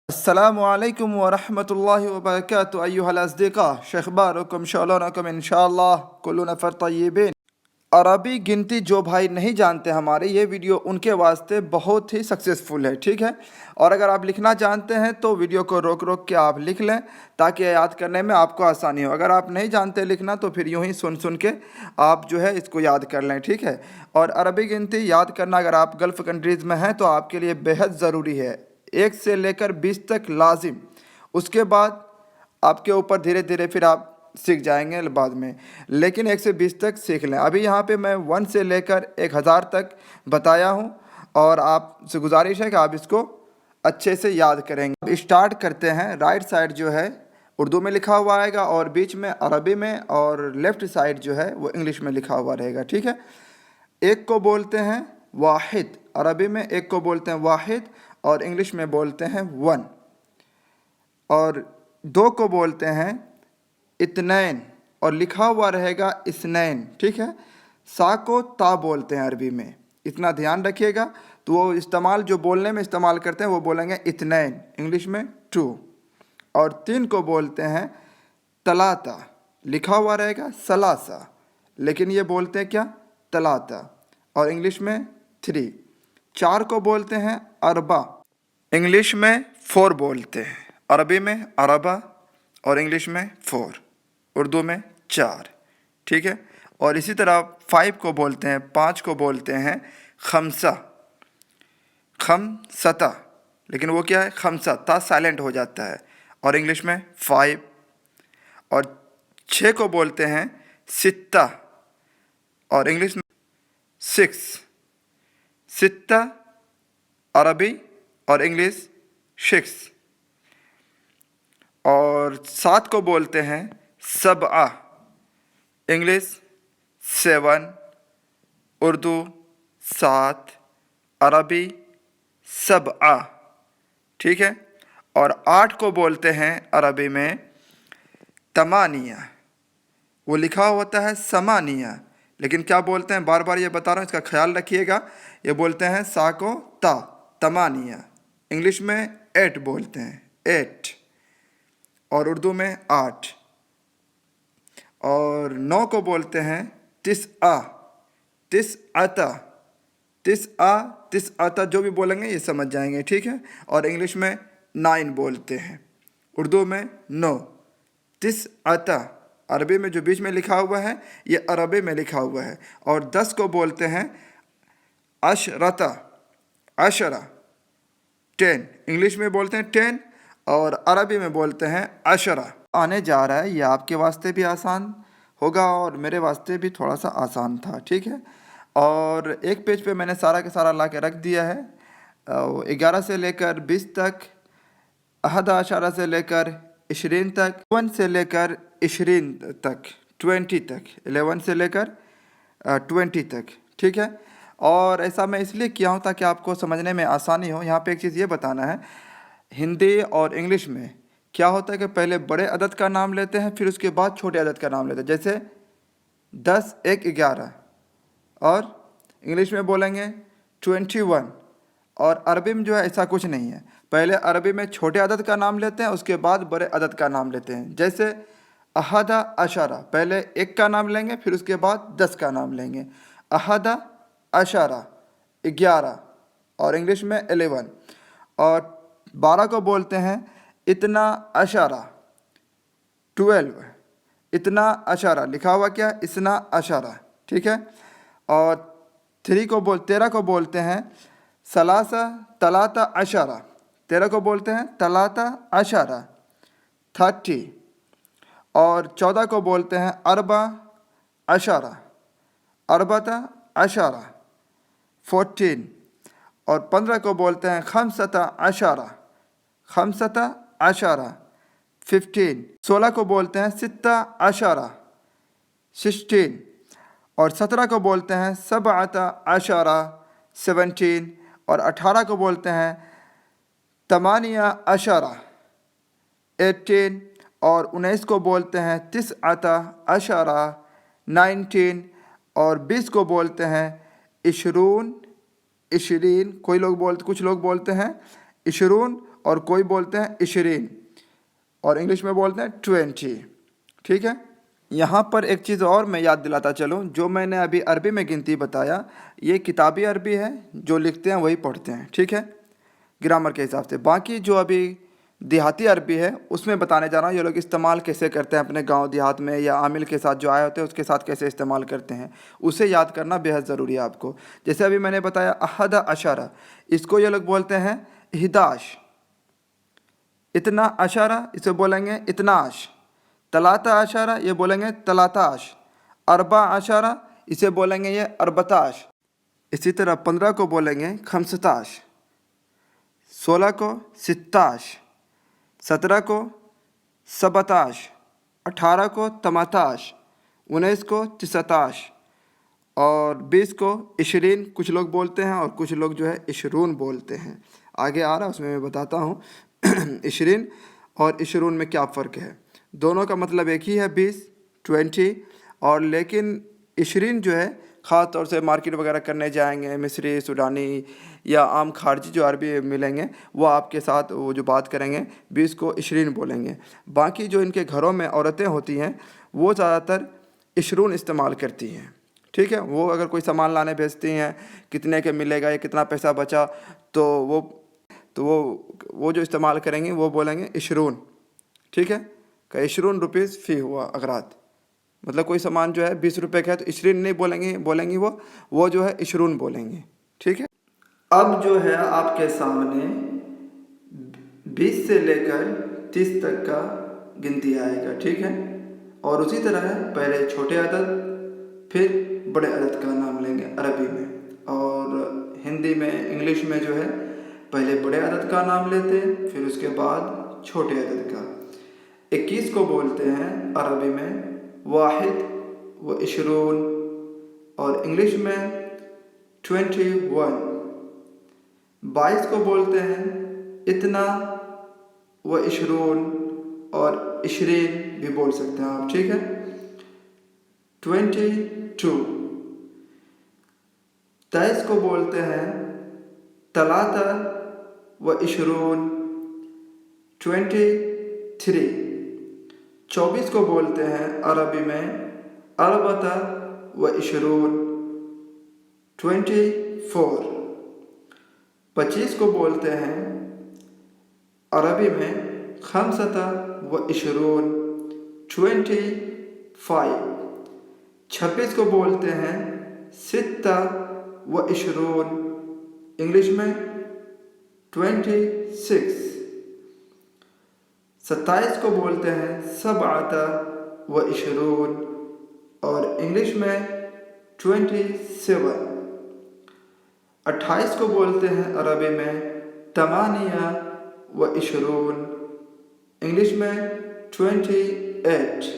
अस्सलामुअलैकुम वरहमतुल्लाहि वबरकातुहू अय्युहल अस्दिक़ा शख़बारुकुम शअलुनकुम इंशाअल्लाह कुल्लु नफ़र तय्यिबीन। अरबी गिनती जो भाई नहीं जानते हमारे, ये वीडियो उनके वास्ते बहुत ही सक्सेसफुल है, ठीक है। और अगर आप लिखना जानते हैं तो वीडियो को रोक रोक के आप लिख लें ताकि याद करने में आपको आसानी हो। अगर आप नहीं जानते लिखना तो फिर यूं ही सुन सुन के आप जो है इसको याद कर लें, ठीक है। और अरबी गिनती याद करना अगर आप गल्फ़ कंट्रीज़ में हैं तो आपके लिए बेहद ज़रूरी है। 1 से लेकर 20 तक लाजिम, उसके बाद आपके ऊपर धीरे धीरे फिर आप सीख जाएंगे बाद में, लेकिन 1 से 20 तक सीख लें। अभी यहाँ पे मैं 1 से लेकर 1000 तक बताया हूँ और आपसे गुजारिश है कि आप इसको अच्छे से याद करेंगे। अब स्टार्ट करते हैं। राइट साइड जो है उर्दू में लिखा हुआ आएगा और बीच में अरबी में, और लेफ़्ट साइड जो है वो इंग्लिश में लिखा हुआ रहेगा, ठीक है। एक को बोलते हैं वाहिद, अरबी में एक को बोलते हैं वाहिद और इंग्लिश में बोलते हैं वन। और 2 को बोलते हैं इत्नैन और लिखा हुआ रहेगा इस्नैन, ठीक है। सा को ता बोलते हैं अरबी में, इतना ध्यान रखिएगा। तो वो इस्तेमाल जो बोलने में इस्तेमाल करते हैं वो बोलेंगे इत्नैन, इंग्लिश में 2। और 3 को बोलते हैं तलाता, लिखा हुआ रहेगा सलासा, लेकिन ये बोलते हैं क्या, तलाता, और इंग्लिश में 3। 4 को बोलते हैं अरबा, इंग्लिश में 4 बोलते हैं, अरबी में अरबा और इंग्लिश में 4, उर्दू में 4, ठीक है। और इसी तरह 5 को बोलते हैं, 5 को बोलते हैं खमसा, खमसता, लेकिन वो क्या है, खमसा, ता साइलेंट हो जाता है, और इंग्लिश में 5। और 6 को बोलते हैं सित्ता और इंग्लिश में 6, सित्ता अरबी और इंग्लिश 6। और 7 को बोलते हैं सबआ, इंग्लिश 7, उर्दू 7, अरबी सबआ, ठीक है। और 8 को बोलते हैं अरबी में तमानिया, वो लिखा होता है समानिया, लेकिन क्या बोलते हैं, बार बार ये बता रहा हूँ, इसका ख्याल रखिएगा। ये बोलते हैं सा को ता, तमानिया, इंग्लिश में 8 बोलते हैं, 8, और उर्दू में 8। और 9 को बोलते हैं तिसआ, तिसअता, तिसआ, तिसअता, जो भी बोलेंगे ये समझ जाएंगे, ठीक है। और इंग्लिश में 9 बोलते हैं, उर्दू में 9, तिसअता, अरबी में जो बीच में लिखा हुआ है ये अरबी में लिखा हुआ है। और 10 को बोलते हैं अशरता, अशरा, 10, इंग्लिश में बोलते हैं 10 और अरबी में बोलते हैं अशरा। आने जा रहा है, ये आपके वास्ते भी आसान होगा और मेरे वास्ते भी थोड़ा सा आसान था, ठीक है। और एक पेज पे मैंने सारा का सारा ला के रख दिया है, 11 से लेकर 20 तक, 11 से लेकर 20 तक, 1 से लेकर 20 तक, 20 तक, 11 से लेकर 20 तक, ठीक है। और ऐसा मैं इसलिए किया हूँ ताकि आपको समझने में आसानी हो। यहाँ पे एक चीज़ ये बताना है, हिंदी और इंग्लिश में क्या होता है कि पहले बड़े अदद का नाम लेते हैं, फिर उसके बाद छोटे अदद का नाम लेते हैं। जैसे 10, 1, 11, और इंग्लिश में बोलेंगे 21। और अरबी में जो है ऐसा कुछ नहीं है, पहले अरबी में छोटे अदद का नाम लेते हैं, उसके बाद बड़े अदद का नाम लेते हैं। जैसे अहदा अशरा, पहले 1 का नाम लेंगे, फिर उसके बाद 10 का नाम लेंगे, अहदा अशरा, 11, और इंग्लिश में 11। और 12 को बोलते हैं इतना अशरा, 12, इतना अशरा, लिखा हुआ क्या, इतना अशरा, ठीक है। और 13 को बोलते हैं सलासा तलाता अशरा, 13 को बोलते हैं तलाता अशरा, 30। और 14 को बोलते हैं अरबा अशरा, अरबता अशरा, 14। और 15 को बोलते हैं खमसता अशरा, खमसता अशरा, 15। 16 को बोलते हैं सित्ता अशरा, 16। और 17 को बोलते हैं सबअता अशरा, 17। और 18 को बोलते हैं तमानिया अशरा, 18। और 19 को बोलते हैं तिसअता अशरा, 19। और 20 को बोलते हैं इशरून, इशरीन, कुछ लोग बोलते हैं इशरून और कोई बोलते हैं 20 और इंग्लिश में बोलते हैं 20। ठीक है। यहाँ पर एक चीज़ और मैं याद दिलाता चलूँ, जो मैंने अभी अरबी में गिनती बताया ये किताबी अरबी है, जो लिखते हैं वही पढ़ते हैं। ठीक है, ग्रामर के हिसाब से। बाकी जो अभी देहाती अरबी है उसमें बताने जा रहा हूँ ये लोग इस्तेमाल कैसे करते हैं अपने गांव देहात में, या आमिल के साथ जो आए होते हैं उसके साथ कैसे इस्तेमाल करते हैं, उसे याद करना बेहद ज़रूरी है आपको। जैसे अभी मैंने बताया अहद अशरा, इसको ये लोग बोलते हैं 11। इतना अशारा इसे बोलेंगे इतनाश। तलाता अशारा ये बोलेंगे तलाताश। अरबा अशारा इसे बोलेंगे ये अरबताश। इसी तरह 15 को बोलेंगे खमसताश, 16 को सित्ताश, 17 को सबताश, 18 को तमाताश, 19 को तिसताश और 20 को 20 कुछ लोग बोलते हैं और कुछ लोग जो है 20 बोलते हैं। आगे आ रहा है उसमें मैं बताता हूँ 20 और 20 में क्या फ़र्क है। दोनों का मतलब एक ही है 20 और लेकिन 20 जो है ख़ास तौर से मार्केट वगैरह करने जाएंगे, मिस्री सूडानी या आम खारजी जो अरबी मिलेंगे वो आपके साथ वो जो बात करेंगे 20 को 20 बोलेंगे। बाकी जो इनके घरों में औरतें होती हैं वो ज़्यादातर 20 इस्तेमाल करती हैं। ठीक है, वो अगर कोई सामान लाने भेजती हैं कितने के मिलेगा या कितना पैसा बचा तो वो जो इस्तेमाल करेंगे वो बोलेंगे 20। ठीक है, का 20 रुपीज़ फ़ी हुआ अगरात, मतलब कोई सामान जो है 20 रुपये का है तो 20 नहीं बोलेंगी वो जो है 20 बोलेंगे। ठीक है। अब जो है आपके सामने 20 से लेकर 30 तक का गिनती आएगा। ठीक है, और उसी तरह है पहले छोटे अदद फिर बड़े अदद का नाम लेंगे अरबी में, और हिंदी में इंग्लिश में जो है पहले बड़े अदद का नाम लेते हैं फिर उसके बाद छोटे अदद का। 21 को बोलते हैं अरबी में वाहिद व 20 और इंग्लिश में 21। 22 को बोलते हैं इतना व 20 और 20 भी बोल सकते हैं आप। ठीक है, 22। 23 को बोलते हैं तलाता व 20 23। 24 को बोलते हैं अरबी में अरबता व 20 24। 25 को बोलते हैं अरबी में खमसता व 20 25। 26 को बोलते हैं सित्ता व 20 इंग्लिश में 26। 27 को बोलते हैं सबअता व 20 और इंग्लिश में 27। 28 को बोलते हैं अरबी में तमानिया व 20 इंग्लिश में 28।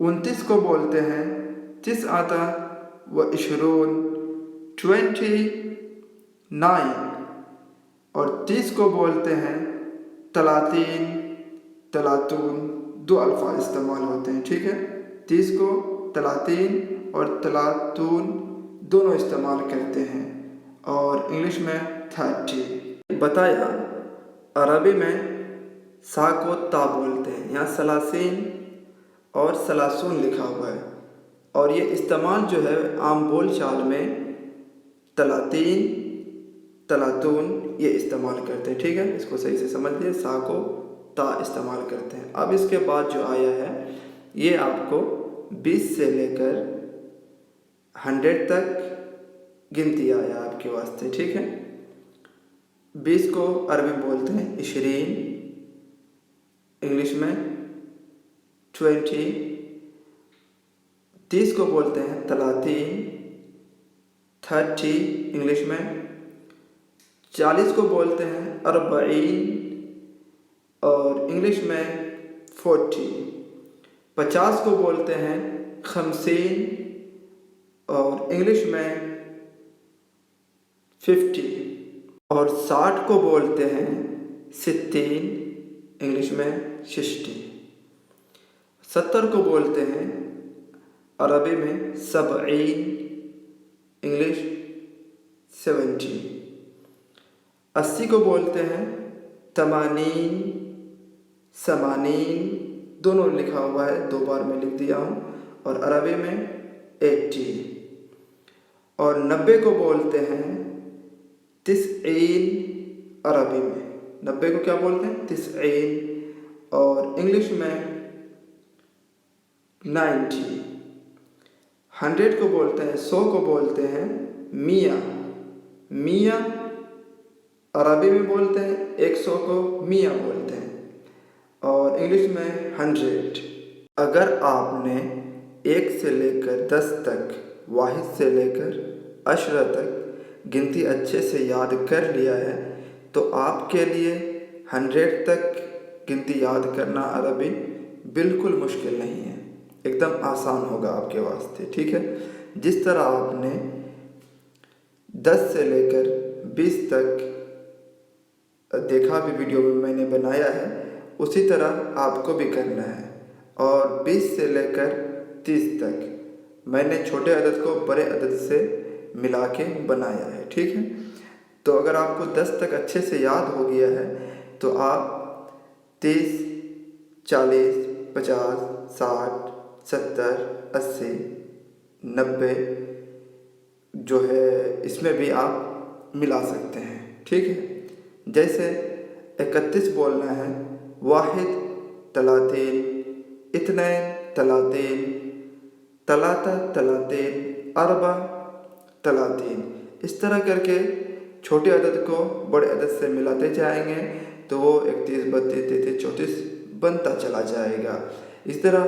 29 को बोलते हैं तिसअता व 20 29 और 30 को बोलते हैं तलातीन तलातून। दो अल्फाज इस्तेमाल होते हैं। ठीक है, 30 को तलातीन और तलातून दोनों इस्तेमाल करते हैं और इंग्लिश में 30। बताया अरबी में सा को ता बोलते हैं, यहाँ सलासीन और सलासून लिखा हुआ है और ये इस्तेमाल जो है आम बोल चाल में तलातीन तलातून ये इस्तेमाल करते हैं। ठीक है, इसको सही से समझ लिए, सा को ता इस्तेमाल करते हैं। अब इसके बाद जो आया है ये आपको 20 से लेकर 100 तक गिनती आया आपके वास्ते। ठीक है, 20 को अरबी बोलते हैं 20 इंग्लिश में 20। 30 को बोलते हैं तलातीन 30 इंग्लिश में। 40 को बोलते हैं अरबईन और इंग्लिश में 40। 50 को बोलते हैं खमसीन और इंग्लिश में 50 और 60 को बोलते हैं सित्तीन इंग्लिश में 60। 70 को बोलते हैं अरबी में सबईन इंग्लिश 70। 80 को बोलते हैं तमानीन, समानीन दोनों लिखा हुआ है, 2 बार मैं लिख दिया हूँ। और अरबी में 80। और 90 को बोलते हैं तिस्ईन अरबी में। 90 को क्या बोलते हैं? तिस्ईन। और इंग्लिश में 90। 100 को बोलते हैं, 100 को बोलते हैं मिया। मिया अरबी में बोलते हैं, 100 को मिया बोलते हैं। और इंग्लिश में 100। अगर आपने 1 से लेकर 10 तक, वाहिद से लेकर अशरा तक गिनती अच्छे से याद कर लिया है तो आपके लिए 100 तक गिनती याद करना अरबी बिल्कुल मुश्किल नहीं है, एकदम आसान होगा आपके वास्ते। ठीक है, जिस तरह आपने 10 से लेकर 20 तक देखा भी वीडियो में मैंने बनाया है, उसी तरह आपको भी करना है। और 20 से लेकर 30 तक मैंने छोटे अदद को बड़े अदद से मिला के बनाया है। ठीक है, तो अगर आपको 10 तक अच्छे से याद हो गया है तो आप 30, 40, 50, 60, 70, 80, 90 जो है इसमें भी आप मिला सकते हैं। ठीक है, जैसे 31 बोलना है, वाहिद तलातीन, इत्नैन तलातीन, तलाता तलातीन, अरबा तलातीन। इस तरह करके छोटे अदद को बड़े अदद से मिलाते जाएंगे तो वो 31, 32, 33, 34 बनता चला जाएगा। इस तरह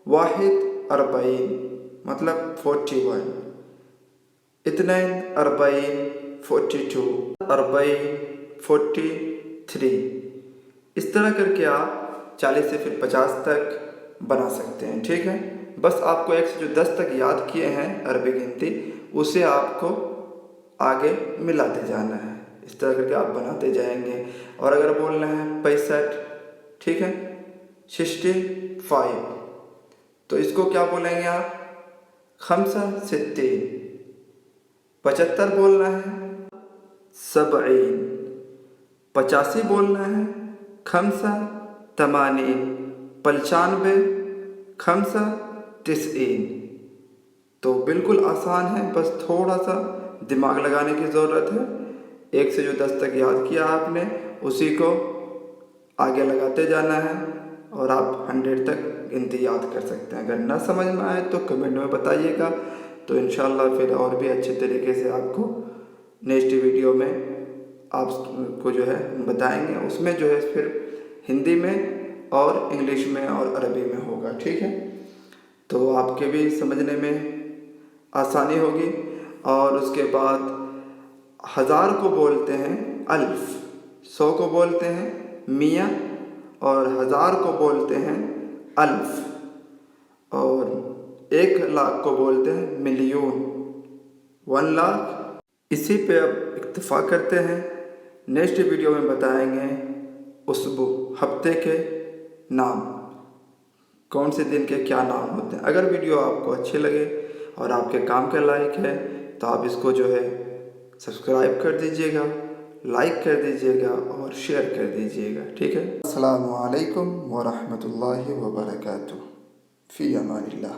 वाहिद अरबाइन मतलब 41, इत्नैन अरबाइन 42, अरबाइन 43। इस तरह करके आप 40 से फिर 50 तक बना सकते हैं। ठीक है, बस आपको 1 से जो 10 तक याद किए हैं अरबी गिनती, उसे आपको आगे मिलाते जाना है। इस तरह करके आप बनाते जाएंगे। और अगर बोलना है 65, ठीक है, 65, तो इसको क्या बोलेंगे आप? 65। 75 बोलना है 70। 85 बोलना है 85। 95, 95। तो बिल्कुल आसान है, बस थोड़ा सा दिमाग लगाने की ज़रूरत है। 1 से जो 10 तक याद किया आपने, उसी को आगे लगाते जाना है और आप 100 तक गिनती याद कर सकते हैं। अगर ना समझ में आए तो कमेंट में बताइएगा, तो इंशाल्लाह फिर और भी अच्छे तरीके से आपको नेक्स्ट वीडियो में आपको जो है बताएंगे। उसमें जो है फिर हिंदी में और इंग्लिश में और अरबी में होगा। ठीक है, तो आपके भी समझने में आसानी होगी। और उसके बाद 1000 को बोलते हैं अल्फ, 100 को बोलते हैं मिया और 1000 को बोलते हैं अल्फ, और 1 लाख को बोलते हैं मिलियन, 1 लाख। इसी पे अब इक्तफ़ा करते हैं। नेक्स्ट वीडियो में बताएंगे उसबु, हफ्ते के नाम, कौन से दिन के क्या नाम होते हैं। अगर वीडियो आपको अच्छे लगे और आपके काम के लायक है तो आप इसको जो है सब्सक्राइब कर दीजिएगा, लाइक कर दीजिएगा और शेयर कर दीजिएगा। ठीक है, अस्सलामु अलैकुम व रहमतुल्लाहि व बरकातुहू। फ़ी अमानिल्लाह।